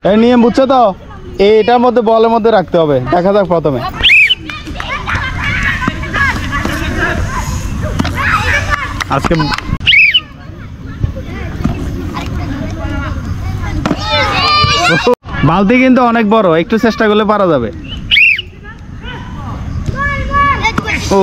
এই নিয়ম বুঝছো তো, এটার মধ্যে বলের মধ্যে রাখতে হবে। দেখা যাক প্রথমে। আজকে বালতি কিন্তু অনেক বড়, একটু চেষ্টা করলে পারা যাবে। ও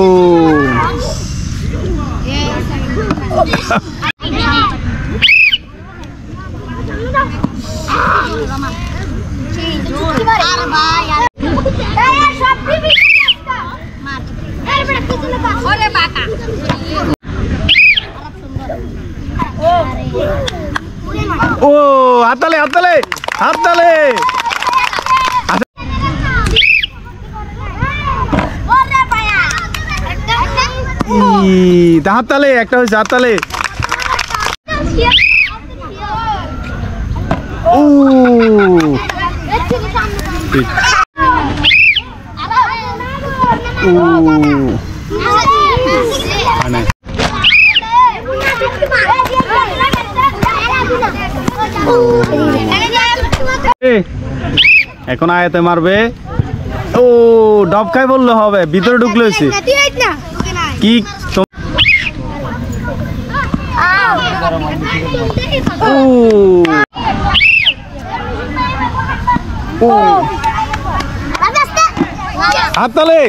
ও হাততালি হাততালি হাততালি। হাততালি একটা হয়েছে, হাততালি। ও এখন আয়াতে মারবে। ও ডব খাই বললে হবে, ভিতরে ঢুকলে হয়েছে কি। হাততালি।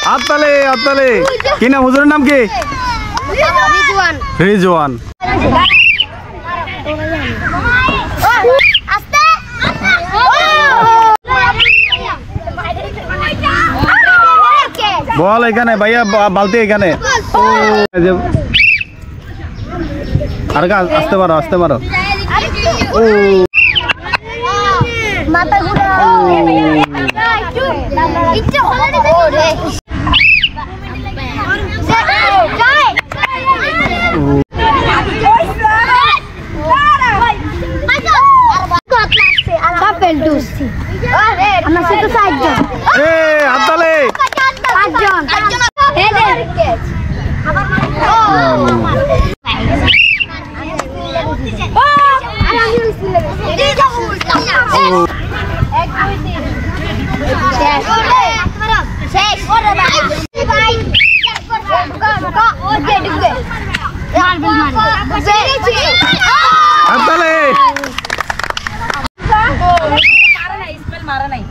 হাততালি হাততালি। কি নাম হুজুরের নাম কি? রিজওয়ান। বল এখানে ভাইয়া, বালতি এখানে। আর আসতে পারো আসতে পারো। ও মারা নাই